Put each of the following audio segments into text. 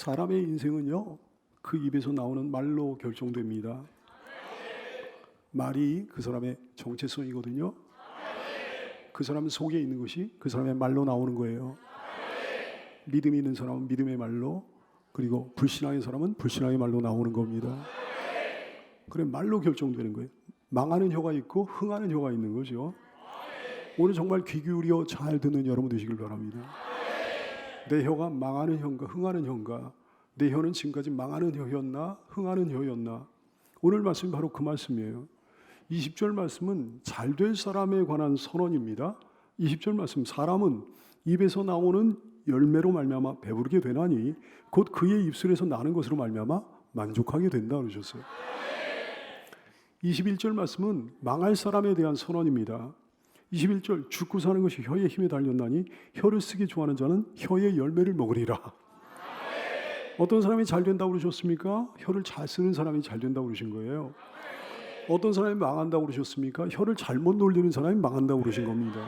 사람의 인생은요, 그 입에서 나오는 말로 결정됩니다. 말이 그 사람의 정체성이거든요. 그 사람 속에 있는 것이 그 사람의 말로 나오는 거예요. 믿음이 있는 사람은 믿음의 말로, 그리고 불신앙의 사람은 불신앙의 말로 나오는 겁니다. 그래, 말로 결정되는 거예요. 망하는 혀가 있고 흥하는 혀가 있는 거죠. 오늘 정말 귀 기울여 잘 듣는 여러분 되시길 바랍니다. 내 혀가 망하는 혀인가 흥하는 혀인가? 내 혀는 지금까지 망하는 혀였나 흥하는 혀였나? 오늘 말씀이 바로 그 말씀이에요. 20절 말씀은 잘될 사람에 관한 선언입니다. 20절 말씀, 사람은 입에서 나오는 열매로 말미암아 배부르게 되나니 곧 그의 입술에서 나는 것으로 말미암아 만족하게 된다 그러셨어요. 21절 말씀은 망할 사람에 대한 선언입니다. 21절, 죽고 사는 것이 혀의 힘에 달렸나니 혀를 쓰기 좋아하는 자는 혀의 열매를 먹으리라. 어떤 사람이 잘 된다고 그러셨습니까? 혀를 잘 쓰는 사람이 잘 된다고 그러신 거예요. 어떤 사람이 망한다고 그러셨습니까? 혀를 잘못 놀리는 사람이 망한다고 그러신 겁니다.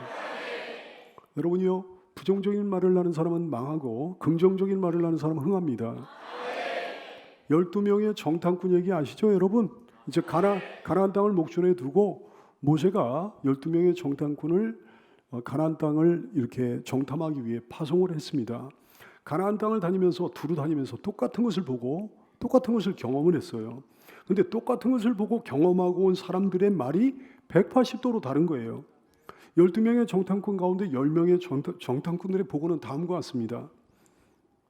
여러분이요, 부정적인 말을 하는 사람은 망하고 긍정적인 말을 하는 사람은 흥합니다. 12명의 정탐꾼 얘기 아시죠, 여러분? 이제 가나안 땅을 목전에 두고 모세가 12명의 정탐꾼을 가나안 땅을 이렇게 정탐하기 위해 파송을 했습니다. 가나안 땅을 다니면서 두루 다니면서 똑같은 것을 보고 똑같은 것을 경험을 했어요. 근데 똑같은 것을 보고 경험하고 온 사람들의 말이 180도로 다른 거예요. 12명의 정탐꾼 가운데 10명의 정탐꾼들의 보고는 다음과 같습니다.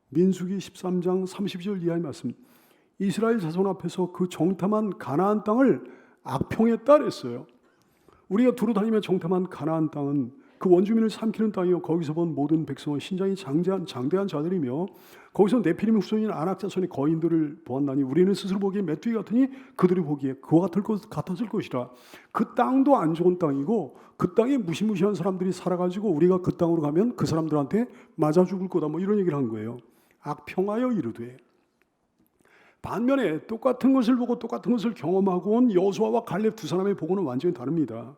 민수기 13장 30절 이하의 말씀. 이스라엘 자손 앞에서 그 정탐한 가나안 땅을 악평했다 그랬어요. 우리가 두루 다니며 정탐한 가나안 땅은 그 원주민을 삼키는 땅이요, 거기서 본 모든 백성은 신장이 장대한 자들이며 거기서 네피림 후손인 아낙 자손의 거인들을 보았나니 우리는 스스로 보기에 메뚜기 같으니 그들이 보기에 그와 같았을 것이라. 그 땅도 안 좋은 땅이고 그 땅에 무시무시한 사람들이 살아가지고 우리가 그 땅으로 가면 그 사람들한테 맞아 죽을 거다, 뭐 이런 얘기를 한 거예요. 악평하여 이르되. 반면에 똑같은 것을 보고 똑같은 것을 경험하고 온 여호수아와 갈렙 두 사람의 보고는 완전히 다릅니다.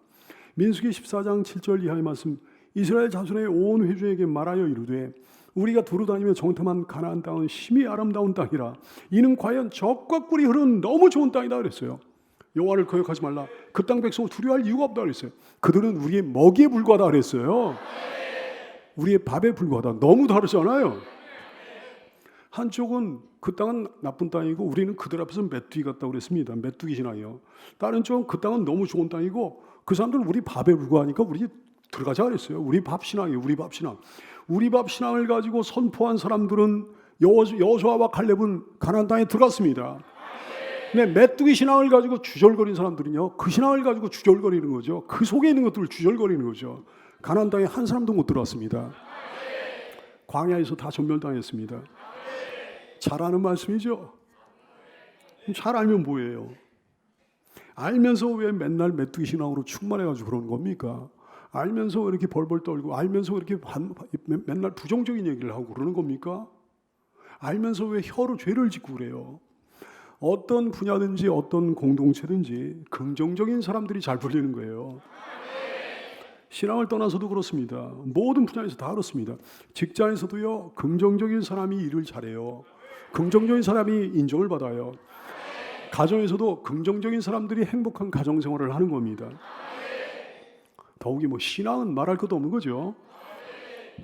민수기 14장 7절 이하의 말씀. 이스라엘 자손의 온 회중에게 말하여 이르되 우리가 두루 다니며 정탐한 가나안 땅은 심히 아름다운 땅이라. 이는 과연 젖과 꿀이 흐르는 너무 좋은 땅이다 그랬어요. 여호와를 거역하지 말라. 그 땅 백성을 두려워할 이유가 없다 그랬어요. 그들은 우리의 먹이에 불과하다 그랬어요. 우리의 밥에 불과하다. 너무 다르잖아요. 한쪽은 그 땅은 나쁜 땅이고 우리는 그들 앞에서 메뚜기 같다고 그랬습니다. 메뚜기 신앙이요. 다른 쪽은 그 땅은 너무 좋은 땅이고 그 사람들은 우리 밥에 불과하니까 우리 들어가자 그랬어요. 우리 밥 신앙이에요. 우리 밥 신앙. 우리 밥 신앙을 가지고 선포한 사람들은 여호수아와 갈렙은 가나안 땅에 들어갔습니다. 근데 메뚜기 신앙을 가지고 주절거리는 사람들은요, 그 신앙을 가지고 주절거리는 거죠. 그 속에 있는 것들을 주절거리는 거죠. 가나안 땅에 한 사람도 못 들어왔습니다. 광야에서 다 전멸당했습니다. 잘 아는 말씀이죠. 잘 알면 뭐예요? 알면서 왜 맨날 메뚜기 신앙으로 충만해가지고 그러는 겁니까? 알면서 왜 이렇게 벌벌 떨고, 알면서 왜 이렇게 맨날 부정적인 얘기를 하고 그러는 겁니까? 알면서 왜 혀로 죄를 짓고 그래요? 어떤 분야든지 어떤 공동체든지 긍정적인 사람들이 잘 풀리는 거예요. 신앙을 떠나서도 그렇습니다. 모든 분야에서 다 그렇습니다. 직장에서도요, 긍정적인 사람이 일을 잘해요. 긍정적인 사람이 인정을 받아요. 가정에서도 긍정적인 사람들이 행복한 가정생활을 하는 겁니다. 더욱이 뭐 신앙은 말할 것도 없는 거죠.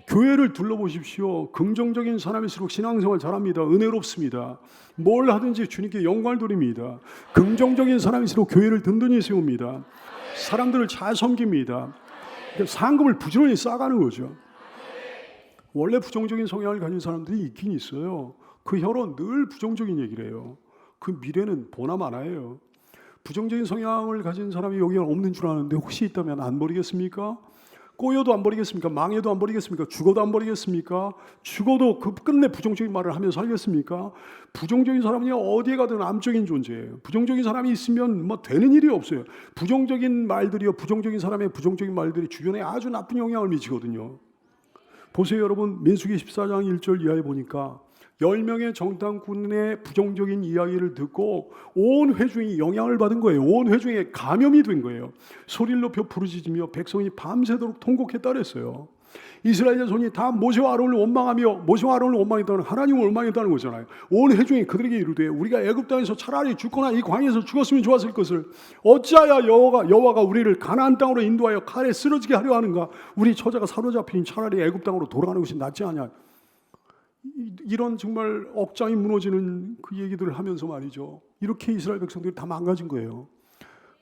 교회를 둘러보십시오. 긍정적인 사람일수록 신앙생활 잘합니다. 은혜롭습니다. 뭘 하든지 주님께 영광을 돌립니다. 긍정적인 사람일수록 교회를 든든히 세웁니다. 사람들을 잘 섬깁니다. 상급을 부지런히 쌓아가는 거죠. 원래 부정적인 성향을 가진 사람들이 있긴 있어요. 그 혀로 늘 부정적인 얘기를 해요. 그 미래는 보나 마나예요. 부정적인 성향을 가진 사람이 여기 없는 줄 아는데 혹시 있다면 안 버리겠습니까? 꼬여도 안 버리겠습니까? 망해도 안 버리겠습니까? 죽어도 안 버리겠습니까? 죽어도 그 끝내 부정적인 말을 하면서 살겠습니까? 부정적인 사람이 어디에 가든 암적인 존재예요. 부정적인 사람이 있으면 뭐 되는 일이 없어요. 부정적인 말들이요, 부정적인 사람의 부정적인 말들이 주변에 아주 나쁜 영향을 미치거든요. 보세요, 여러분. 민수기 14장 1절 이하에 보니까 10명의 정탐꾼의 부정적인 이야기를 듣고 온 회중이 영향을 받은 거예요. 온 회중에 감염이 된 거예요. 소리를 높여 부르짖으며 백성이 밤새도록 통곡했다 그랬어요. 이스라엘 자손이 다 모세와 아론을 원망하며 모세와 아론을 원망했다는 하나님을 원망했다는 거잖아요. 온 회중이 그들에게 이르되 우리가 애굽 땅에서 차라리 죽거나 이 광야에서 죽었으면 좋았을 것을 어찌하여 여호와가 우리를 가나안 땅으로 인도하여 칼에 쓰러지게 하려 하는가? 우리 처자가 사로잡히니 차라리 애굽 땅으로 돌아가는 것이 낫지 않냐? 이런 정말 억장이 무너지는 그 얘기들을 하면서 말이죠. 이렇게 이스라엘 백성들이 다 망가진 거예요.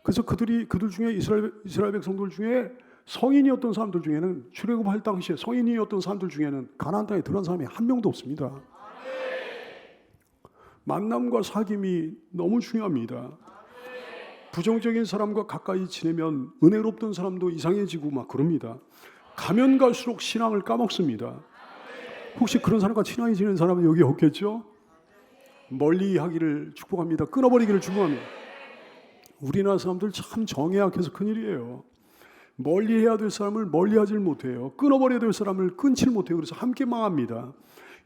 그래서 그들 중에 이스라엘 백성들 중에 성인이었던 사람들 중에는 출애굽할 당시에 성인이었던 사람들 중에는 가나안 땅에 들어간 사람이 한 명도 없습니다. 만남과 사귐이 너무 중요합니다. 부정적인 사람과 가까이 지내면 은혜롭던 사람도 이상해지고 막 그럽니다. 가면 갈수록 신앙을 까먹습니다. 혹시 그런 사람과 친하게 지내는 사람은 여기 없겠죠? 멀리 하기를 축복합니다. 끊어버리기를 축복합니다. 우리나라 사람들 참 정에 약해서 큰일이에요. 멀리 해야 될 사람을 멀리 하질 못해요. 끊어버려야 될 사람을 끊질 못해요. 그래서 함께 망합니다.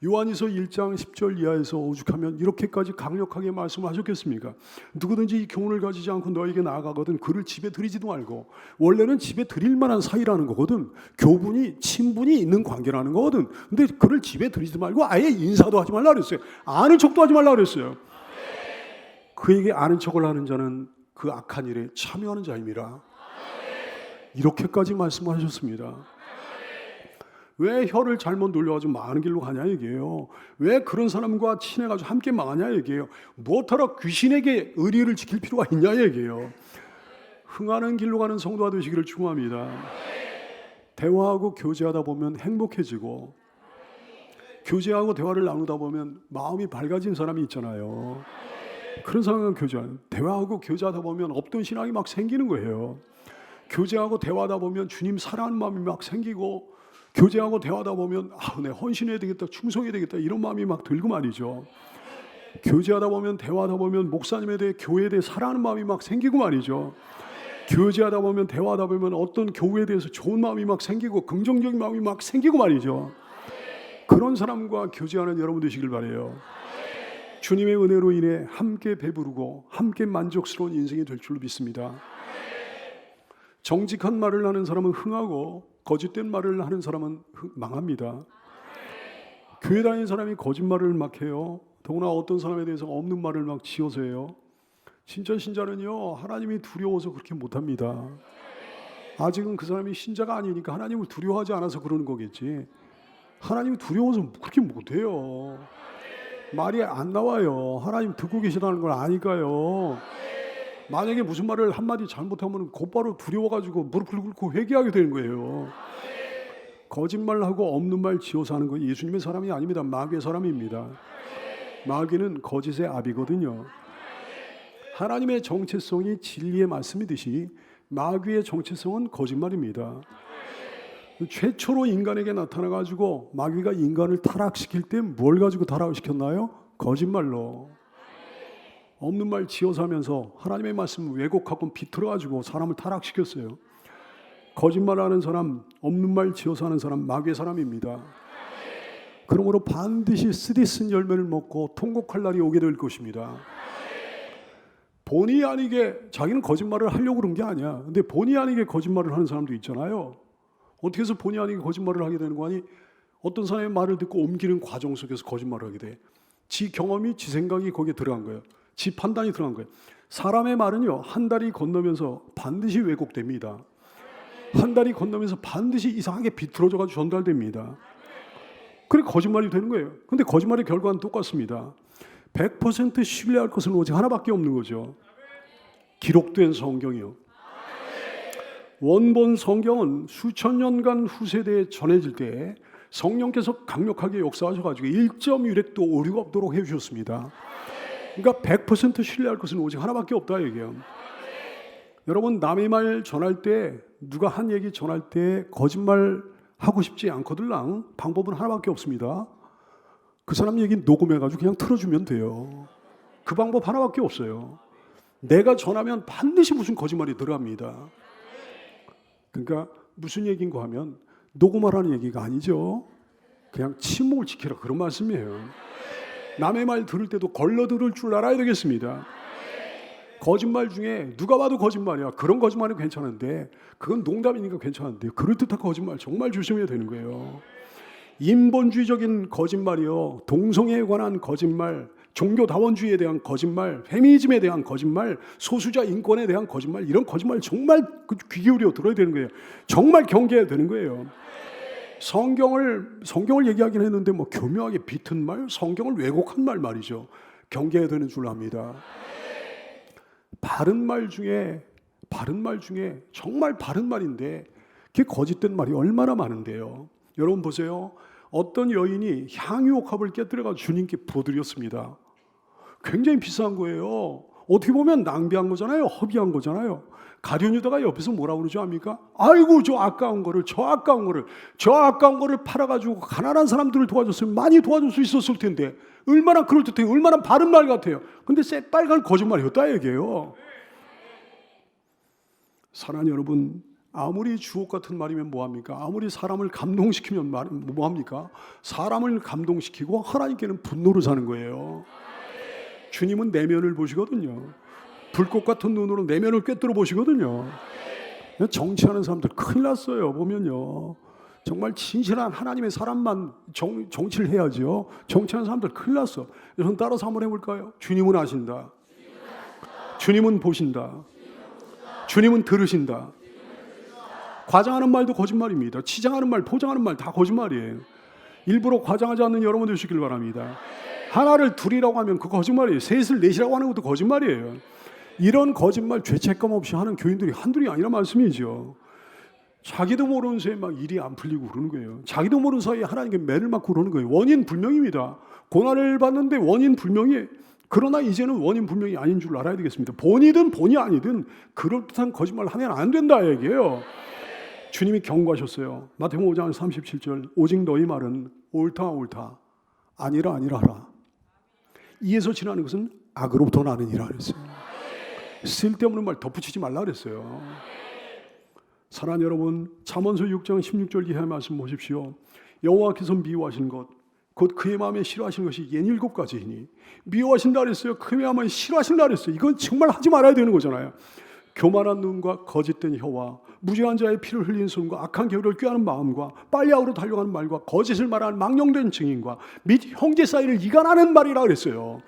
요한이서 1장 10절 이하에서 오죽하면 이렇게까지 강력하게 말씀하셨겠습니까? 누구든지 이 교훈을 가지지 않고 너에게 나아가거든 그를 집에 들이지도 말고. 원래는 집에 들일 만한 사이라는 거거든. 교분이 친분이 있는 관계라는 거거든. 근데 그를 집에 들이지도 말고 아예 인사도 하지 말라 그랬어요. 아는 척도 하지 말라 그랬어요. 그에게 아는 척을 하는 자는 그 악한 일에 참여하는 자입니다. 이렇게까지 말씀하셨습니다. 왜 혀를 잘못 돌려가지고 많은 길로 가냐 얘기예요. 왜 그런 사람과 친해가지고 함께 망하냐 얘기예요. 무엇하러 귀신에게 의리를 지킬 필요가 있냐 얘기예요. 흥하는 길로 가는 성도가 되시기를 축원합니다. 대화하고 교제하다 보면 행복해지고 교제하고 대화를 나누다 보면 마음이 밝아진 사람이 있잖아요. 그런 사람은 대화하고 교제하다 보면 없던 신앙이 막 생기는 거예요. 교제하고 대화하다 보면 주님 사랑하는 마음이 막 생기고 교제하고 대화하다 보면 내 헌신해야 되겠다, 충성해야 되겠다 이런 마음이 막 들고 말이죠. 교제하다 보면 대화하다 보면 목사님에 대해 교회에 대해 사랑하는 마음이 막 생기고 말이죠. 교제하다 보면 대화하다 보면 어떤 교회에 대해서 좋은 마음이 막 생기고 긍정적인 마음이 막 생기고 말이죠. 그런 사람과 교제하는 여러분 되시길 바라요. 주님의 은혜로 인해 함께 배부르고 함께 만족스러운 인생이 될 줄로 믿습니다. 정직한 말을 하는 사람은 흥하고 거짓된 말을 하는 사람은 망합니다. 교회 다니는 사람이 거짓말을 막 해요. 더구나 어떤 사람에 대해서 없는 말을 막 지어서 해요. 진짜 신자는요, 하나님이 두려워서 그렇게 못합니다. 아직은 그 사람이 신자가 아니니까 하나님을 두려워하지 않아서 그러는 거겠지. 하나님이 두려워서 그렇게 못해요. 말이 안 나와요. 하나님 듣고 계시다는 걸 아니까요. 만약에 무슨 말을 한마디 잘못하면 곧바로 두려워가지고 무릎을 꿇고 회개하게 되는 거예요. 거짓말하고 없는 말 지어서 하는 거 예수님의 사람이 아닙니다. 마귀의 사람입니다. 마귀는 거짓의 아비거든요. 하나님의 정체성이 진리의 말씀이듯이 마귀의 정체성은 거짓말입니다. 최초로 인간에게 나타나가지고 마귀가 인간을 타락시킬 때 뭘 가지고 타락시켰나요? 거짓말로. 없는 말 지어서 하면서 하나님의 말씀을 왜곡하고 비틀어가지고 사람을 타락시켰어요. 거짓말하는 사람, 없는 말 지어서 하는 사람, 마귀의 사람입니다. 그러므로 반드시 쓰디쓴 열매를 먹고 통곡할 날이 오게 될 것입니다. 본의 아니게 자기는 거짓말을 하려고 그런 게 아니야. 근데 본의 아니게 거짓말을 하는 사람도 있잖아요. 어떻게 해서 본의 아니게 거짓말을 하게 되는 거 아니? 어떤 사람의 말을 듣고 옮기는 과정 속에서 거짓말을 하게 돼. 지 경험이, 지 생각이 거기에 들어간 거예요. 지 판단이 들어간 거예요. 사람의 말은요, 한 달이 건너면서 반드시 왜곡됩니다. 한 달이 건너면서 반드시 이상하게 비틀어져가지고 전달됩니다. 그래 거짓말이 되는 거예요. 근데 거짓말의 결과는 똑같습니다. 100% 신뢰할 것은 오직 하나밖에 없는 거죠. 기록된 성경이요. 원본 성경은 수천 년간 후세대에 전해질 때 성령께서 강력하게 역사하셔가지고 1.1획도 오류가 없도록 해주셨습니다. 그러니까 100% 신뢰할 것은 오직 하나밖에 없다 얘기예요. 여러분 남의 말 전할 때 누가 한 얘기 전할 때 거짓말 하고 싶지 않거들랑 방법은 하나밖에 없습니다. 그 사람 얘기 녹음해가지고 그냥 틀어주면 돼요. 그 방법 하나밖에 없어요. 내가 전하면 반드시 무슨 거짓말이 들어갑니다. 그러니까 무슨 얘기인가 하면 녹음하라는 얘기가 아니죠. 그냥 침묵을 지키라 그런 말씀이에요. 남의 말 들을 때도 걸러 들을 줄 알아야 되겠습니다. 거짓말 중에 누가 봐도 거짓말이야. 그런 거짓말은 괜찮은데 그건 농담이니까 괜찮은데 그럴듯한 거짓말 정말 조심해야 되는 거예요. 인본주의적인 거짓말이요, 동성애에 관한 거짓말, 종교다원주의에 대한 거짓말, 페미니즘에 대한 거짓말, 소수자 인권에 대한 거짓말, 이런 거짓말 정말 귀 기울여 들어야 되는 거예요. 정말 경계해야 되는 거예요. 성경을 얘기하긴 했는데 뭐 교묘하게 비튼 말, 성경을 왜곡한 말이죠. 경계해야 되는 줄 압니다. 바른 말 중에 정말 바른 말인데 그게 거짓된 말이 얼마나 많은데요. 여러분 보세요. 어떤 여인이 향유옥합을 깨뜨려가지고 주님께 부어드렸습니다. 굉장히 비싼 거예요. 어떻게 보면 낭비한 거잖아요. 허비한 거잖아요. 가룟유다가 옆에서 뭐라고 그러죠 압니까? 아이고 저 아까운 거를 팔아가지고 가난한 사람들을 도와줬으면 많이 도와줄 수 있었을 텐데 얼마나 그럴듯해요. 얼마나 바른 말 같아요. 근데 새빨간 거짓말이었다 얘기예요. 사랑하는 여러분, 아무리 주옥 같은 말이면 뭐합니까? 아무리 사람을 감동시키면 뭐합니까? 사람을 감동시키고 하나님께는 분노를 사는 거예요. 주님은 내면을 보시거든요. 불꽃 같은 눈으로 내면을 꿰뚫어 보시거든요. 정치하는 사람들 큰일 났어요. 보면요, 정말 진실한 하나님의 사람만 정치를 해야죠. 정치하는 사람들 큰일 났어. 여러분 따라서 한번 해볼까요? 주님은 아신다. 주님은 보신다. 주님은 들으신다. 과장하는 말도 거짓말입니다. 치장하는 말, 포장하는 말 다 거짓말이에요. 일부러 과장하지 않는 여러분 되시길 바랍니다. 하나를 둘이라고 하면 그 거짓말이에요. 셋을 넷이라고 하는 것도 거짓말이에요. 이런 거짓말 죄책감 없이 하는 교인들이 한둘이 아니란 말씀이죠. 자기도 모르는 사이에 막 일이 안 풀리고 그러는 거예요. 자기도 모르는 사이에 하나님께 매를 맞고 그러는 거예요. 원인 불명입니다. 고난을 받는데 원인 불명이에요. 그러나 이제는 원인 분명히 아닌 줄 알아야 되겠습니다. 본이든 본이 아니든 그럴듯한 거짓말을 하면 안 된다 얘기예요. 주님이 경고하셨어요. 마태복음 5장 37절 오직 너희 말은 옳다 아니라 하라. 이에서 지나는 것은 악으로부터 나느니라 그랬어요. 쓸데없는 말 덧붙이지 말라 그랬어요. 사랑하는 여러분, 잠언서 6장 16절 이하의 말씀 보십시오. 여호와께서 미워하신 것 곧 그의 마음에 싫어하시는 것이 67가지이니 미워하신다 그랬어요. 그의 마음에 싫어하신다 그랬어요. 이건 정말 하지 말아야 되는 거잖아요. 교만한 눈과 거짓된 혀와 무죄한 자의 피를 흘린 손과 악한 계율을 꾀하는 마음과 빨리아우로 달려가는 말과 거짓을 말하는 망령된 증인과 및 형제 사이를 이간하는 말이라 그랬어요.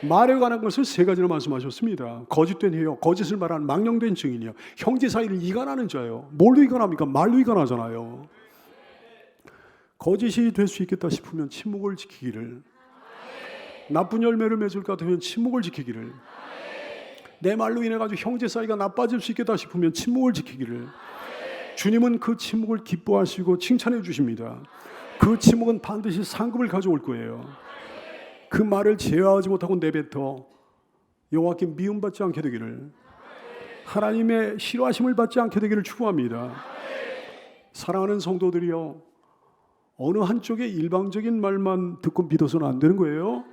말에 관한 것을 세 가지로 말씀하셨습니다. 거짓된 혀요, 거짓을 말하는 망령된 증인이요, 형제 사이를 이간하는 자요. 뭘로 이간합니까? 말로 이간하잖아요. 거짓이 될 수 있겠다 싶으면 침묵을 지키기를, 나쁜 열매를 맺을 것 같으면 침묵을 지키기를, 내 말로 인해 가지고 형제 사이가 나빠질 수 있겠다 싶으면 침묵을 지키기를. 주님은 그 침묵을 기뻐하시고 칭찬해 주십니다. 그 침묵은 반드시 상급을 가져올 거예요. 그 말을 제어하지 못하고 내뱉어 여호와께 미움받지 않게 되기를, 하나님의 싫어하심을 받지 않게 되기를 축복합니다. 사랑하는 성도들이여, 어느 한쪽의 일방적인 말만 듣고 믿어서는 안 되는 거예요.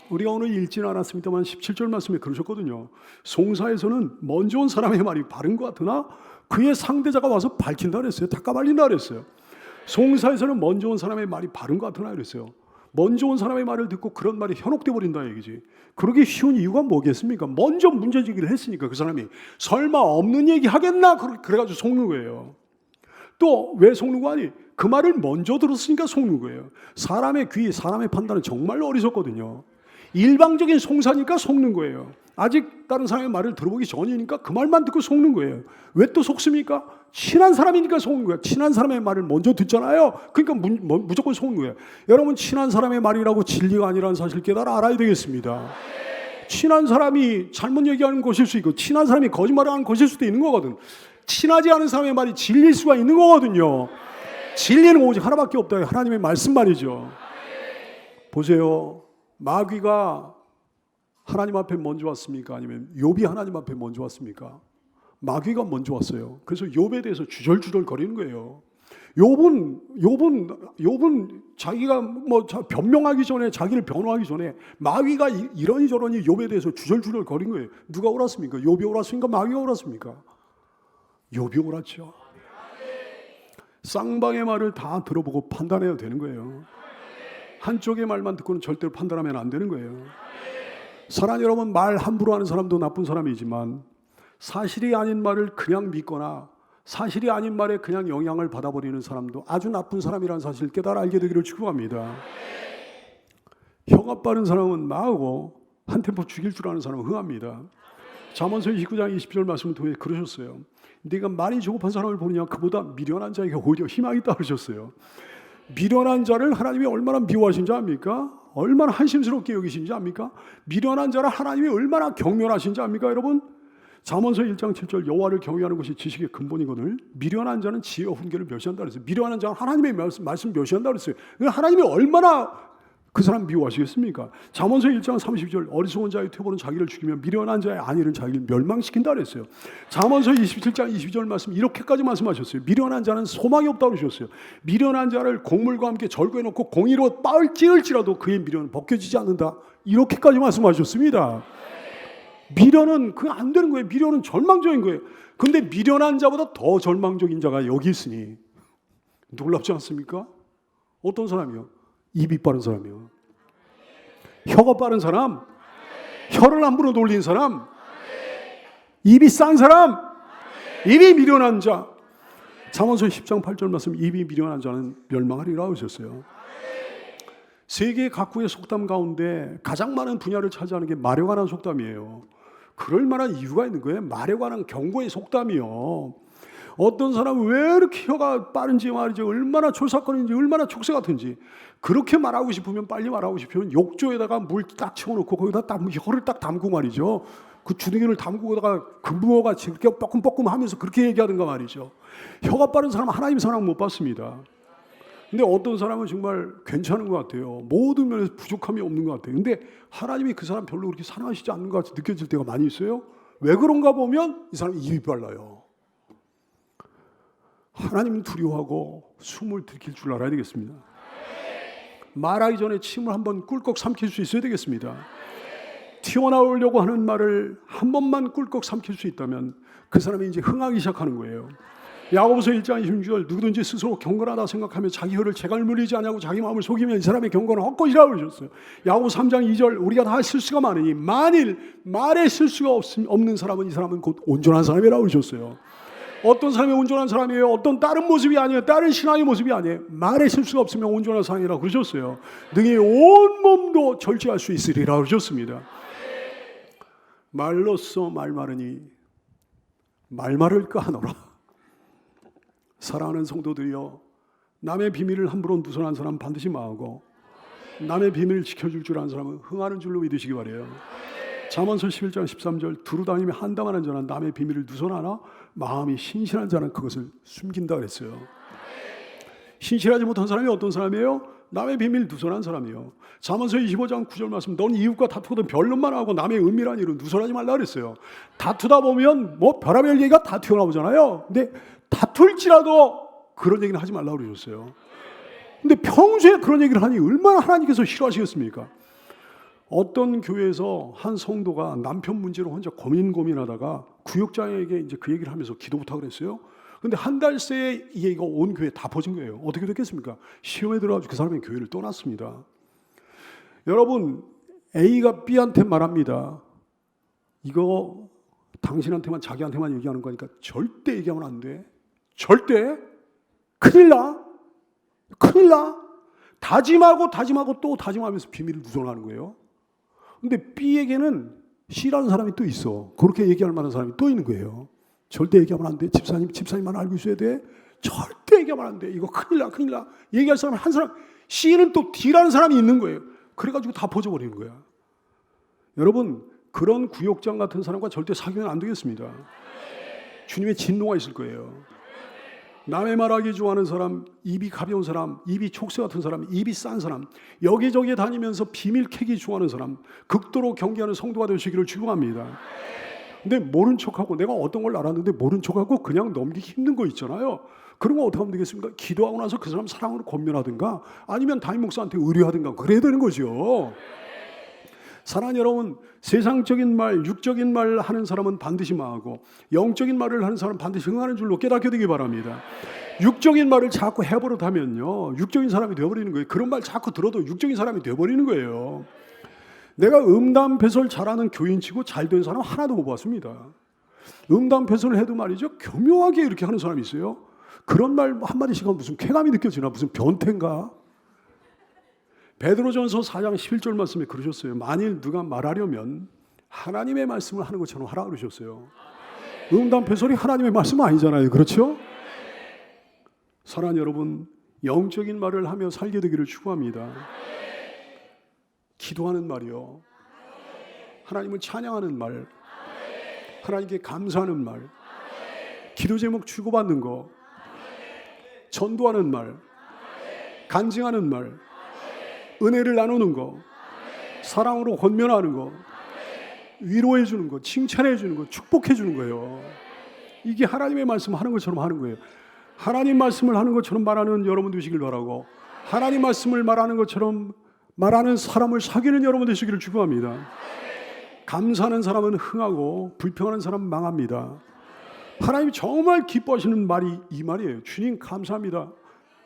우리가 오늘 읽지는 않았습니다만 17절 말씀에 그러셨거든요. 송사에서는 먼저 온 사람의 말이 바른 것 같으나 그의 상대자가 와서 밝힌다 그랬어요. 닦아발린다 그랬어요. 송사에서는 먼저 온 사람의 말이 바른 것 같으나 그랬어요. 먼저 온 사람의 말을 듣고 그런 말이 현혹돼 버린다 얘기지. 그러기 쉬운 이유가 뭐겠습니까? 먼저 문제제기를 했으니까 그 사람이 설마 없는 얘기 하겠나 그래가지고 속는 거예요. 또 왜 속는 거 아니? 그 말을 먼저 들었으니까 속는 거예요. 사람의 귀, 사람의 판단은 정말로 어리석거든요. 일방적인 송사니까 속는 거예요. 아직 다른 사람의 말을 들어보기 전이니까 그 말만 듣고 속는 거예요. 왜 또 속습니까? 친한 사람이니까 속는 거예요. 친한 사람의 말을 먼저 듣잖아요. 그러니까 무조건 속는 거예요. 여러분, 친한 사람의 말이라고 진리가 아니라는 사실 깨달아 알아야 되겠습니다. 친한 사람이 잘못 얘기하는 것일 수 있고 친한 사람이 거짓말하는 것일 수도 있는 거거든. 친하지 않은 사람의 말이 진리일 수가 있는 거거든요. 진리는 오직 하나밖에 없다. 하나님의 말씀 말이죠. 보세요. 마귀가 하나님 앞에 먼저 왔습니까? 아니면 욥이 하나님 앞에 먼저 왔습니까? 마귀가 먼저 왔어요. 그래서 욥에 대해서 주절주절 거리는 거예요. 욥은 자기가 뭐 변명하기 전에, 자기를 변호하기 전에 마귀가 이러니 저러니 욥에 대해서 주절주절 거린 거예요. 누가 옳았습니까? 욥이 옳았습니까? 마귀가 옳았습니까? 욥이 옳았죠. 쌍방의 말을 다 들어보고 판단해야 되는 거예요. 한쪽의 말만 듣고는 절대로 판단하면 안 되는 거예요. 사랑하는 여러분, 말 함부로 하는 사람도 나쁜 사람이지만 사실이 아닌 말을 그냥 믿거나 사실이 아닌 말에 그냥 영향을 받아버리는 사람도 아주 나쁜 사람이라는 사실을 깨달아 알게 되기를 축복합니다. 혀가 빠른 사람은 망하고 한 템포 죽일 줄 아는 사람은 흥합니다. 잠언서 29장 20절 말씀을 통해 그러셨어요. 네가 말이 조급한 사람을 보느냐 그보다 미련한 자에게 오히려 희망이 있다 그러셨어요. 미련한 자를 하나님이 얼마나 미워하신지 압니까? 얼마나 한심스럽게 여기신지 압니까? 미련한 자를 하나님이 얼마나 경멸하신지 압니까 여러분? 잠언서 1장 7절 여호와를 경외하는 것이 지식의 근본이거늘 미련한 자는 지혜와 훈계를 멸시한다 그랬어요. 미련한 자는 하나님의 말씀 멸시한다 그랬어요. 하나님이 얼마나 그 사람 미워하시겠습니까? 잠언서 1장 30절 어리석은 자의 퇴보는 자기를 죽이며 미련한 자의 안일은 자기를 멸망시킨다 그랬어요. 잠언서 27장 22절 말씀 이렇게까지 말씀하셨어요. 미련한 자는 소망이 없다 그러셨어요. 미련한 자를 곡물과 함께 절구해 놓고 공의로 빻을 찌을지라도 그의 미련은 벗겨지지 않는다. 이렇게까지 말씀하셨습니다. 미련은 그게 안 되는 거예요. 미련은 절망적인 거예요. 근데 미련한 자보다 더 절망적인 자가 여기 있으니 놀랍지 않습니까? 어떤 사람이요? 입이 빠른 사람이요. 혀가 빠른 사람, 혀를 함부로 돌린 사람, 입이 싼 사람, 입이 미련한 자. 잠언서 10장 8절 말씀 입이 미련한 자는 멸망하리라 하셨어요. 세계 각국의 속담 가운데 가장 많은 분야를 차지하는 게 말에 관한 속담이에요. 그럴 만한 이유가 있는 거예요. 말에 관한 경고의 속담이요. 어떤 사람은 왜 이렇게 혀가 빠른지 말이지, 얼마나 졸삭거리는지, 얼마나 촉새 같은지. 그렇게 말하고 싶으면 빨리 말하고 싶으면 욕조에다가 물 딱 채워놓고 거기다 딱 혀를 딱 담고 말이죠. 그 주둥이를 담그고다가 금붕어같이 그렇게 뻐끔뻐끔 하면서 그렇게 얘기하든가 말이죠. 혀가 빠른 사람은 하나님 사랑 못 받습니다. 근데 어떤 사람은 정말 괜찮은 것 같아요. 모든 면에서 부족함이 없는 것 같아요. 근데 하나님이 그 사람 별로 그렇게 사랑하시지 않는 것 같이 느껴질 때가 많이 있어요. 왜 그런가 보면 이 사람이 입이 빨라요. 하나님은 두려워하고 숨을 들킬 줄 알아야 되겠습니다. 말하기 전에 침을 한번 꿀꺽 삼킬 수 있어야 되겠습니다. 튀어나오려고 하는 말을 한 번만 꿀꺽 삼킬 수 있다면 그 사람이 이제 흥하기 시작하는 거예요. 야고보서 1장 26절 누구든지 스스로 경건하다 생각하며 자기 혀를 재갈 물리지 않냐고 자기 마음을 속이면 이 사람의 경건은 헛것이라고 그러셨어요. 야고보서 3장 2절 우리가 다 실수가 많으니 만일 말에 실수가 없는 사람은 이 사람은 곧 온전한 사람이라고 그러셨어요. 어떤 사람이 온전한 사람이에요? 어떤 다른 모습이 아니에요. 다른 신앙의 모습이 아니에요. 말에 실수가 없으면 온전한 사람이라고 그러셨어요. 능히 온 몸도 절제할 수 있으리라 그러셨습니다. 말로써 말마르니 말말을 끄하노라. 사랑하는 성도들이여, 남의 비밀을 함부로 누설한 사람은 반드시 망하고 남의 비밀을 지켜줄 줄 아는 사람은 흥하는 줄로 믿으시기 바라요. 잠언서 11장 13절 두루다니며 한담하는 자는 남의 비밀을 누설하나 마음이 신실한 자는 그것을 숨긴다 그랬어요. 신실하지 못한 사람이 어떤 사람이에요? 남의 비밀을 누설한 사람이에요. 잠언서 25장 9절 말씀 넌 이웃과 다투거든 변론만 하고 남의 은밀한 일은 누설하지 말라 그랬어요. 다투다 보면 뭐 별의별 얘기가 다 튀어나오잖아요. 근데 다툴지라도 그런 얘기는 하지 말라고 그러셨어요. 근데 평소에 그런 얘기를 하니 얼마나 하나님께서 싫어하시겠습니까? 어떤 교회에서 한 성도가 남편 문제로 혼자 고민하다가 구역장에게 이제 그 얘기를 하면서 기도 부탁을 했어요. 근데 한 달 새에 이 얘기가 온 교회에 다 퍼진 거예요. 어떻게 됐겠습니까? 시험에 들어가지고 그 사람이 교회를 떠났습니다. 여러분, A가 B한테 말합니다. 이거 당신한테만, 자기한테만 얘기하는 거니까 절대 얘기하면 안 돼. 절대. 큰일 나. 큰일 나. 다짐하고 또 다짐하면서 비밀을 누설하는 거예요. 근데 B에게는 C라는 사람이 또 있어. 그렇게 얘기할 만한 사람이 또 있는 거예요. 절대 얘기하면 안 돼. 집사님만 알고 있어야 돼. 절대 얘기하면 안 돼. 이거 큰일 나. 얘기할 사람 한 사람, C는 또 D라는 사람이 있는 거예요. 그래가지고 다 퍼져버리는 거야. 여러분, 그런 구역장 같은 사람과 절대 사귀면 안 되겠습니다. 주님의 진노가 있을 거예요. 남의 말하기 좋아하는 사람, 입이 가벼운 사람, 입이 촉새 같은 사람, 입이 싼 사람, 여기저기 다니면서 비밀 캐기 좋아하는 사람, 극도로 경계하는 성도가 되시기를 축원합니다. 근데 모른 척하고, 내가 어떤 걸 알았는데 모른 척하고 그냥 넘기기 힘든 거 있잖아요. 그런 거 어떻게 하면 되겠습니까? 기도하고 나서 그 사람 사랑으로 권면하든가 아니면 담임 목사한테 의뢰하든가 그래야 되는 거죠. 사랑하는 여러분, 세상적인 말, 육적인 말 하는 사람은 반드시 망하고 영적인 말을 하는 사람은 반드시 흥하는 줄로 깨닫게 되기 바랍니다. 육적인 말을 자꾸 해버릇하면요, 육적인 사람이 되어버리는 거예요. 그런 말 자꾸 들어도 육적인 사람이 되어버리는 거예요. 내가 음담배설 잘하는 교인치고 잘된 사람 하나도 못 봤습니다. 음담배설을 해도 말이죠, 교묘하게 이렇게 하는 사람이 있어요. 그런 말 한마디씩 하면 무슨 쾌감이 느껴지나, 무슨 변태인가? 베드로전서 4장 11절 말씀에 그러셨어요. 만일 누가 말하려면 하나님의 말씀을 하는 것처럼 하라 그러셨어요. 음담배설이 하나님의 말씀은 아니잖아요. 그렇죠? 사랑하는 여러분, 영적인 말을 하며 살게 되기를 축원합니다. 기도하는 말이요, 하나님을 찬양하는 말, 하나님께 감사하는 말, 기도 제목 주고받는 거, 전도하는 말, 간증하는 말, 은혜를 나누는 거, 사랑으로 권면하는 거, 위로해 주는 거, 칭찬해 주는 거, 축복해 주는 거예요. 이게 하나님의 말씀 하는 것처럼 하는 거예요. 하나님 말씀을 하는 것처럼 말하는 여러분 되시길 바라고, 하나님 말씀을 말하는 것처럼 말하는 사람을 사귀는 여러분 되시기를 축원합니다. 감사하는 사람은 흥하고 불평하는 사람은 망합니다. 하나님이 정말 기뻐하시는 말이 이 말이에요. 주님 감사합니다.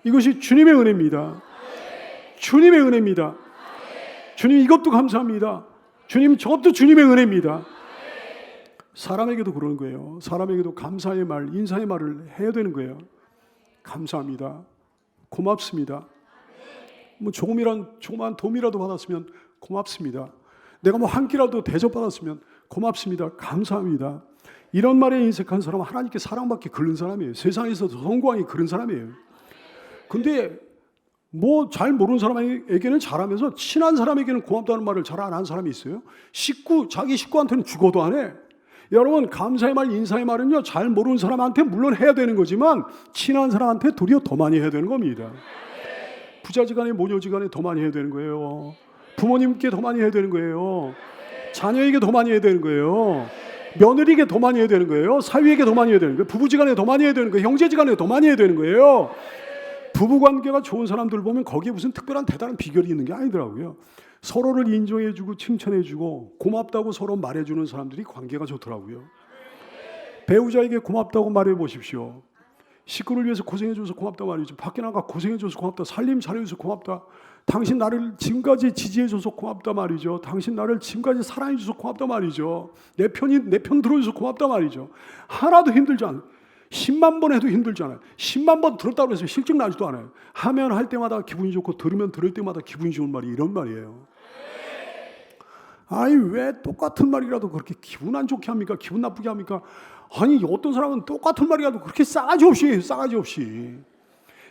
이것이 주님의 은혜입니다. 주님의 은혜입니다. 주님 이것도 감사합니다. 주님 저것도 주님의 은혜입니다. 사람에게도 그러는 거예요. 사람에게도 감사의 말, 인사의 말을 해야 되는 거예요. 감사합니다. 고맙습니다. 뭐 조그만 도움이라도 받았으면 고맙습니다. 내가 뭐 한 끼라도 대접받았으면 고맙습니다. 감사합니다. 이런 말에 인색한 사람은 하나님께 사랑받기 그른 사람이에요. 세상에서도 성공하기 그른 사람이에요. 근데 뭐 잘 모르는 사람에게는 잘하면서 친한 사람에게는 고맙다는 말을 잘 안 하는 사람이 있어요. 자기 식구한테는 죽어도 안 해. 여러분, 감사의 말, 인사의 말은요, 잘 모르는 사람한테 물론 해야 되는 거지만 친한 사람한테 도리어 더 많이 해야 되는 겁니다. 부자지간에 모녀지간에 더 많이 해야 되는 거예요. 부모님께 더 많이 해야 되는 거예요. 자녀에게 더 많이 해야 되는 거예요. 며느리에게 더 많이 해야 되는 거예요. 사위에게 더 많이 해야 되는 거예요. 부부지간에 더 많이 해야 되는 거예요. 형제지간에 더 많이 해야 되는 거예요. 부부관계가 좋은 사람들 보면 거기에 무슨 특별한 대단한 비결이 있는 게 아니더라고요. 서로를 인정해주고 칭찬해주고 고맙다고 서로 말해주는 사람들이 관계가 좋더라고요. 배우자에게 고맙다고 말해보십시오. 식구를 위해서 고생해줘서 고맙다 말이죠. 밖에 나가 고생해줘서 고맙다. 살림 잘해줘서 고맙다. 당신 나를 지금까지 지지해줘서 고맙다 말이죠. 당신 나를 지금까지 사랑해줘서 고맙다 말이죠. 내 편 들어줘서 고맙다 말이죠. 하나도 힘들지 않아요. 10만 번 해도 힘들지 않아요. 10만 번 들었다고 해서 실증 나지도 않아요. 하면 할 때마다 기분이 좋고 들으면 들을 때마다 기분이 좋은 말이 이런 말이에요. 아니 왜 똑같은 말이라도 그렇게 기분 안 좋게 합니까? 기분 나쁘게 합니까? 아니 어떤 사람은 똑같은 말이라도 그렇게 싸가지 없이.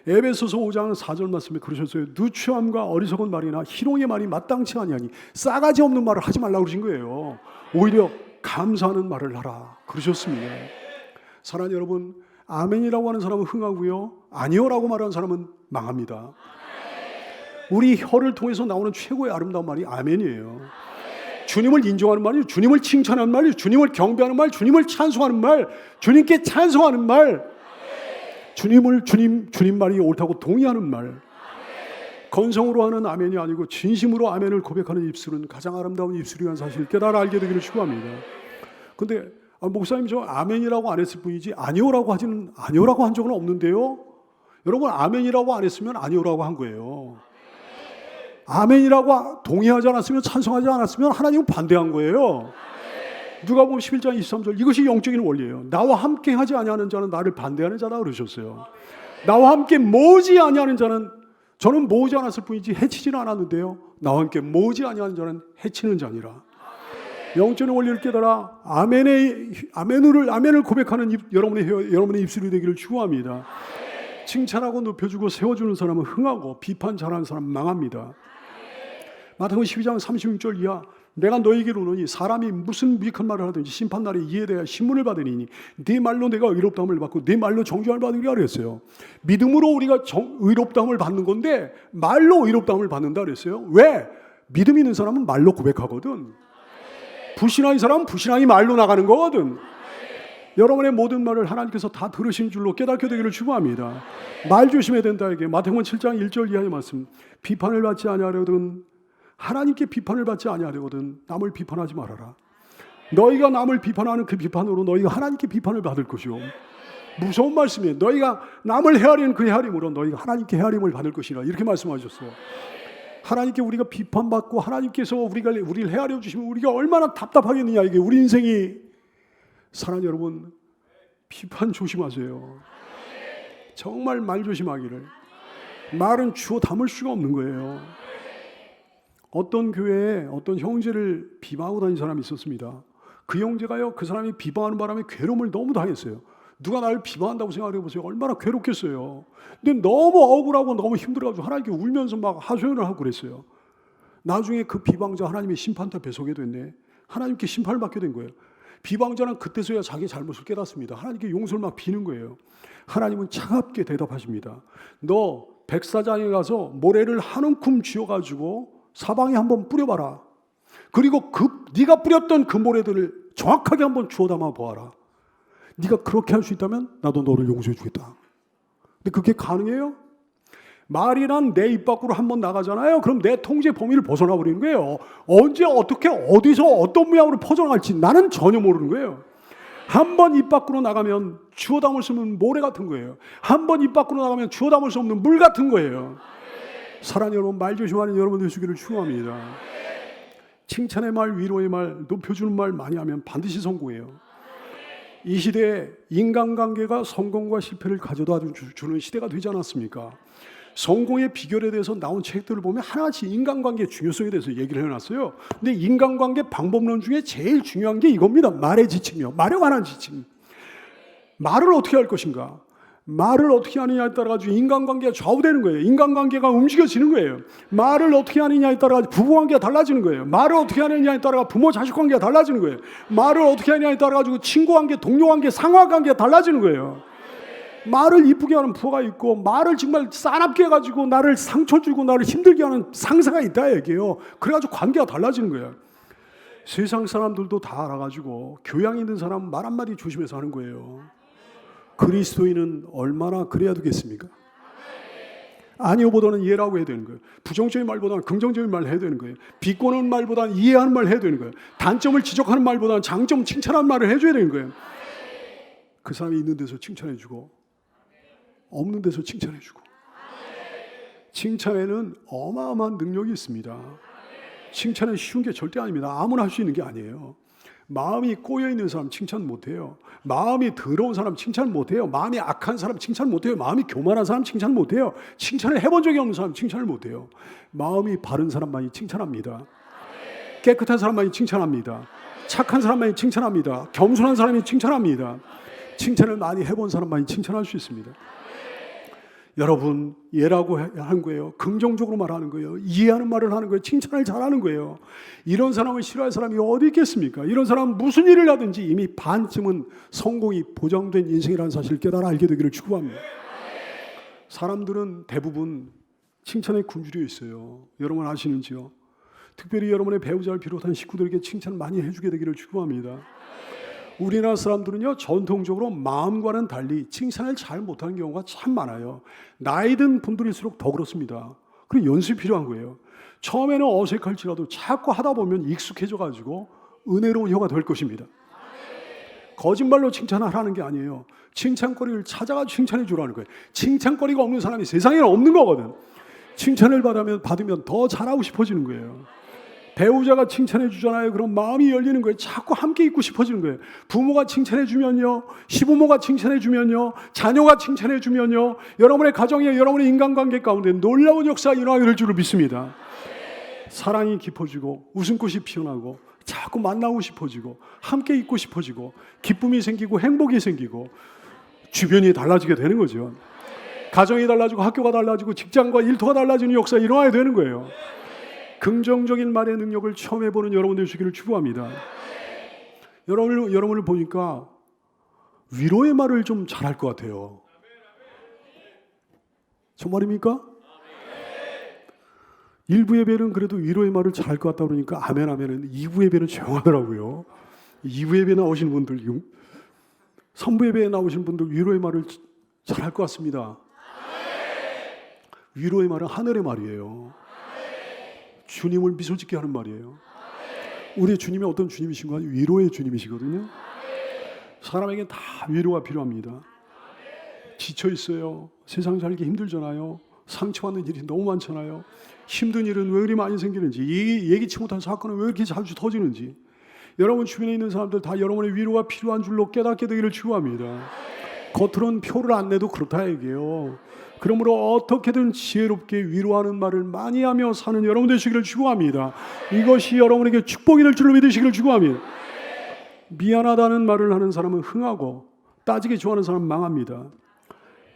에베소서 5장 4절 말씀에 그러셨어요. 누추함과 어리석은 말이나 희롱의 말이 마땅치 아니하니 싸가지 없는 말을 하지 말라고 그러신 거예요. 오히려 감사하는 말을 하라 그러셨습니다. 사랑하는 여러분, 아멘이라고 하는 사람은 흥하고요, 아니요라고 말하는 사람은 망합니다. 우리 혀를 통해서 나오는 최고의 아름다운 말이 아멘이에요. 주님을 인정하는 말이에요. 주님을 칭찬하는 말이에요. 주님을 경배하는 말, 주님을 찬송하는 말, 주님께 찬송하는 말, 주님 말이 옳다고 동의하는 말. 건성으로 하는 아멘이 아니고 진심으로 아멘을 고백하는 입술은 가장 아름다운 입술이라는 사실을 깨달아 알게 되기를 축원합니다. 근데 목사님 저 아멘이라고 안 했을 뿐이지 아니오라고 한 적은 없는데요. 여러분, 아멘이라고 안 했으면 아니오라고 한 거예요. 아멘이라고 동의하지 않았으면, 찬성하지 않았으면 하나님은 반대한 거예요. 누가복음 11장 23절, 이것이 영적인 원리예요. 나와 함께 하지 아니하는 자는 나를 반대하는 자다 그러셨어요. 나와 함께 모으지 아니하는 자는, 저는 모으지 않았을 뿐이지 해치지는 않았는데요, 나와 함께 모으지 아니하는 자는 해치는 자니라. 영적인 원리를 깨달아 아멘을 고백하는 여러분의 입술이 되기를 축원합니다. 칭찬하고 높여주고 세워주는 사람은 흥하고 비판 잘하는 사람은 망합니다. 마태복음 12장 36절 이하, 내가 너에게 이르노니 사람이 무슨 미익한 말을 하든지 심판날에 이에 대하여 신문을 받으니 네 말로 내가 의롭다함을 받고 네 말로 정죄함을 받으리라 그랬어요. 믿음으로 우리가 의롭다함을 받는 건데 말로 의롭다함을 받는다 그랬어요. 왜? 믿음 있는 사람은 말로 고백하거든. 불신앙인 사람은 불신앙이 말로 나가는 거거든. 여러분의 모든 말을 하나님께서 다 들으신 줄로 깨닫게 되기를 축원합니다. 말 조심해야 된다. 이게 마태복음 7장 1절 이하의 말씀. 비판을 받지 아니하려거든, 하나님께 비판을 받지 아니하려거든 남을 비판하지 말아라. 너희가 남을 비판하는 그 비판으로 너희가 하나님께 비판을 받을 것이요. 무서운 말씀이에요. 너희가 남을 헤아리는 그 헤아림으로 너희가 하나님께 헤아림을 받을 것이라, 이렇게 말씀하셨어요. 하나님께 우리가 비판받고 하나님께서 우리를 헤아려 주시면 우리가 얼마나 답답하겠느냐. 이게 우리 인생이. 사랑하는 여러분, 비판 조심하세요. 정말 말 조심하기를. 말은 주워 담을 수가 없는 거예요. 어떤 교회에 어떤 형제를 비방하고 다니는 사람이 있었습니다. 그 형제가요, 그 사람이 비방하는 바람에 괴로움을 너무 당했어요. 누가 나를 비방한다고 생각해 보세요. 얼마나 괴롭겠어요. 근데 너무 억울하고 너무 힘들어가지고 하나님께 울면서 막 하소연을 하고 그랬어요. 나중에 그 비방자 하나님의 심판대 배속이 됐네. 하나님께 심판을 받게 된 거예요. 비방자는 그때서야 자기 잘못을 깨닫습니다. 하나님께 용서를 막 비는 거예요. 하나님은 차갑게 대답하십니다. 너 백사장에 가서 모래를 한 움큼 쥐어가지고 사방에 한번 뿌려봐라. 그리고 네가 뿌렸던 그 모래들을 정확하게 한번 주워 담아 보아라. 네가 그렇게 할 수 있다면 나도 너를 용서해 주겠다. 근데 그게 가능해요? 말이란 내 입 밖으로 한번 나가잖아요. 그럼 내 통제 범위를 벗어나 버리는 거예요. 언제 어떻게 어디서 어떤 모양으로 퍼져나갈지 나는 전혀 모르는 거예요. 한 번 입 밖으로 나가면 주워 담을 수 없는 모래 같은 거예요. 한 번 입 밖으로 나가면 주워 담을 수 없는 물 같은 거예요. 사랑하는 여러분, 말 조심하는 여러분들 되시기를 축원합니다. 칭찬의 말, 위로의 말, 높여주는 말 많이 하면 반드시 성공해요. 이 시대에 인간관계가 성공과 실패를 가져다 주는 시대가 되지 않았습니까? 성공의 비결에 대해서 나온 책들을 보면 하나같이 인간관계의 중요성에 대해서 얘기를 해놨어요. 근데 인간관계 방법론 중에 제일 중요한 게 이겁니다. 말의 지침이요. 말에 관한 지침. 말을 어떻게 할 것인가? 말을 어떻게 하느냐에 따라 가지고 인간관계가 좌우되는 거예요. 인간관계가 움직여지는 거예요. 말을 어떻게 하느냐에 따라 가지고 부부관계가 달라지는 거예요. 말을 어떻게 하느냐에 따라 부모 자식 관계가 달라지는 거예요. 말을 어떻게 하느냐에 따라 가지고 친구관계, 동료관계, 상하관계가 달라지는 거예요. 말을 이쁘게 하는 부하가 있고 말을 정말 싸납게 해가지고 나를 상처 주고 나를 힘들게 하는 상사가 있다 얘기해요. 그래가지고 관계가 달라지는 거예요. 세상 사람들도 다 알아가지고 교양 있는 사람은 말 한마디 조심해서 하는 거예요. 그리스도인은 얼마나 그래야 되겠습니까? 아니요보다는 예라고 해야 되는 거예요. 부정적인 말보다는 긍정적인 말을 해야 되는 거예요. 비꼬는 말보다는 이해하는 말을 해야 되는 거예요. 단점을 지적하는 말보다는 장점 칭찬하는 말을 해줘야 되는 거예요. 그 사람이 있는 데서 칭찬해주고 없는 데서 칭찬해주고. 칭찬에는 어마어마한 능력이 있습니다. 칭찬은 쉬운 게 절대 아닙니다. 아무나 할 수 있는 게 아니에요. 마음이 꼬여있는 사람 칭찬 못해요. 마음이 더러운 사람 칭찬 못해요. 마음이 악한 사람 칭찬 못해요. 마음이 교만한 사람 칭찬 못해요. 칭찬을 해본 적이 없는 사람 칭찬을 못해요. 마음이 바른 사람만이 칭찬합니다. 깨끗한 사람만이 칭찬합니다. 착한 사람만이 칭찬합니다. 겸손한 사람이 칭찬합니다. 칭찬을 많이 해본 사람만이 칭찬할 수 있습니다. 여러분, 예라고 하는 거예요. 긍정적으로 말하는 거예요. 이해하는 말을 하는 거예요. 칭찬을 잘하는 거예요. 이런 사람을 싫어할 사람이 어디 있겠습니까? 이런 사람은 무슨 일을 하든지 이미 반쯤은 성공이 보장된 인생이라는 사실을 깨달아 알게 되기를 축복합니다. 사람들은 대부분 칭찬에 굶주려 있어요. 여러분 아시는지요? 특별히 여러분의 배우자를 비롯한 식구들에게 칭찬을 많이 해주게 되기를 축복합니다. 우리나라 사람들은요, 전통적으로 마음과는 달리 칭찬을 잘 못하는 경우가 참 많아요. 나이 든 분들일수록 더 그렇습니다. 그리고 연습이 필요한 거예요. 처음에는 어색할지라도 자꾸 하다 보면 익숙해져가지고 은혜로운 혀가 될 것입니다. 거짓말로 칭찬하라는 게 아니에요. 칭찬거리를 찾아가 칭찬해 주라는 거예요. 칭찬거리가 없는 사람이 세상에 없는 거거든. 칭찬을 받으면 더 잘하고 싶어지는 거예요. 배우자가 칭찬해 주잖아요. 그럼 마음이 열리는 거예요. 자꾸 함께 있고 싶어지는 거예요. 부모가 칭찬해 주면요, 시부모가 칭찬해 주면요, 자녀가 칭찬해 주면요, 여러분의 가정에, 여러분의 인간관계 가운데 놀라운 역사가 일어나게 될 줄을 믿습니다. 사랑이 깊어지고 웃음꽃이 피어나고 자꾸 만나고 싶어지고 함께 있고 싶어지고 기쁨이 생기고 행복이 생기고 주변이 달라지게 되는 거죠. 가정이 달라지고 학교가 달라지고 직장과 일터가 달라지는 역사가 일어나야 되는 거예요. 긍정적인 말의 능력을 처음 해보는 여러분들 되시기를 축복합니다. 여러분을 보니까 위로의 말을 좀 잘할 것 같아요. 정말입니까? 일부 예배는 그래도 위로의 말을 잘할 것 같다 그러니까 아멘 하면은 2부 예배는 조용하더라고요. 2부 예배 나오시는 분들, 3부 예배에 나오시는 분들 위로의 말을 잘할 것 같습니다. 위로의 말은 하늘의 말이에요. 주님을 미소 짓게 하는 말이에요. 우리 주님이 어떤 주님이신가? 위로의 주님이시거든요. 사람에게 다 위로가 필요합니다. 지쳐 있어요. 세상 살기 힘들잖아요. 상처받는 일이 너무 많잖아요. 힘든 일은 왜 그리 많이 생기는지, 예기치 못한 사건은 왜 이렇게 자주 터지는지, 여러분 주변에 있는 사람들 다 여러분의 위로가 필요한 줄로 깨닫게 되기를 축원합니다. 겉으로는 표를 안 내도 그렇다 얘기해요. 그러므로 어떻게든 지혜롭게 위로하는 말을 많이 하며 사는 여러분 되시기를 축원합니다. 이것이 여러분에게 축복이 될 줄로 믿으시기를 축원합니다. 미안하다는 말을 하는 사람은 흥하고 따지기 좋아하는 사람은 망합니다.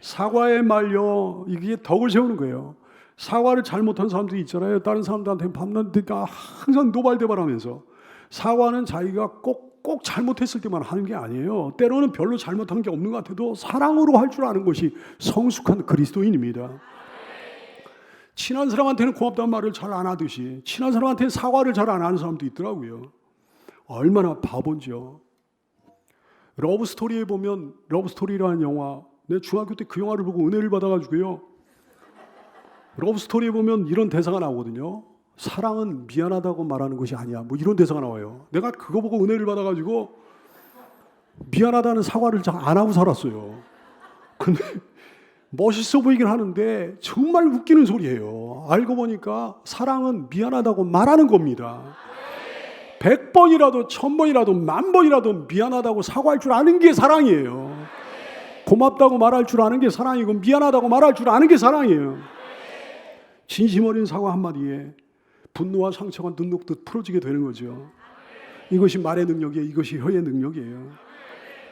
사과의 말요, 이게 덕을 세우는 거예요. 사과를 잘못한 사람들이 있잖아요. 다른 사람들한테 밤낮니까 항상 노발대발하면서. 사과는 자기가 꼭 잘못했을 때만 하는 게 아니에요. 때로는 별로 잘못한 게 없는 것 같아도 사랑으로 할 줄 아는 것이 성숙한 그리스도인입니다. 친한 사람한테는 고맙다는 말을 잘 안 하듯이 친한 사람한테는 사과를 잘 안 하는 사람도 있더라고요. 얼마나 바본지요. 러브스토리에 보면, 러브스토리라는 영화, 내 중학교 때 그 영화를 보고 은혜를 받아가지고요, 러브스토리에 보면 이런 대사가 나오거든요. 사랑은 미안하다고 말하는 것이 아니야, 뭐 이런 대사가 나와요. 내가 그거 보고 은혜를 받아가지고 미안하다는 사과를 잘 안 하고 살았어요. 근데 멋있어 보이긴 하는데 정말 웃기는 소리예요. 알고 보니까 사랑은 미안하다고 말하는 겁니다. 100번이라도 1000번이라도 10,000번이라도 미안하다고 사과할 줄 아는 게 사랑이에요. 고맙다고 말할 줄 아는 게 사랑이고 미안하다고 말할 줄 아는 게 사랑이에요. 진심 어린 사과 한마디에 분노와 상처가 눈 녹듯 풀어지게 되는 거죠. 이것이 말의 능력이에요. 이것이 혀의 능력이에요.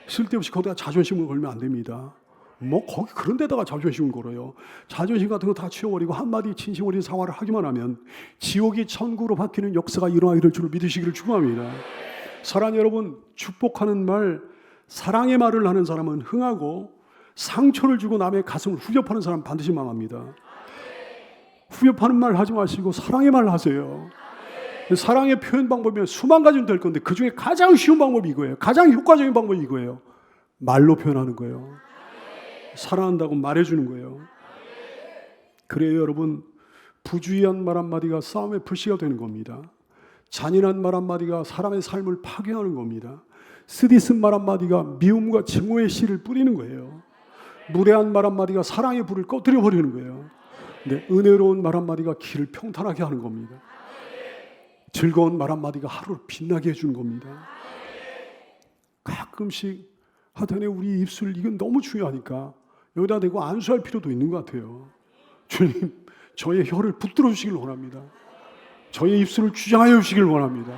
쓸데없이 거기다 자존심을 걸면 안 됩니다. 뭐 거기 그런 데다가 자존심을 걸어요. 자존심 같은 거 다 치워버리고 한마디 진심 어린 사과를 하기만 하면 지옥이 천국으로 바뀌는 역사가 일어나게 될 줄을 믿으시기를 축원합니다. 사랑하는 여러분, 축복하는 말, 사랑의 말을 하는 사람은 흥하고 상처를 주고 남의 가슴을 후벼파는 사람은 반드시 망합니다. 후벼파는 말 하지 마시고 사랑의 말 하세요. 사랑의 표현 방법이면 수만 가지는 될 건데 그 중에 가장 쉬운 방법이 이거예요. 가장 효과적인 방법이 이거예요. 말로 표현하는 거예요. 사랑한다고 말해주는 거예요. 그래요, 여러분. 부주의한 말 한마디가 싸움의 불씨가 되는 겁니다. 잔인한 말 한마디가 사람의 삶을 파괴하는 겁니다. 쓰디쓴 말 한마디가 미움과 증오의 씨를 뿌리는 거예요. 무례한 말 한마디가 사랑의 불을 꺼뜨려 버리는 거예요. 근데 은혜로운 말 한마디가 길을 평탄하게 하는 겁니다. 즐거운 말 한마디가 하루를 빛나게 해주는 겁니다. 가끔씩 하여튼에 우리 입술, 이건 너무 중요하니까 여기다 대고 안수할 필요도 있는 것 같아요. 주님, 저의 혀를 붙들어 주시길 원합니다. 저의 입술을 주장하여 주시길 원합니다.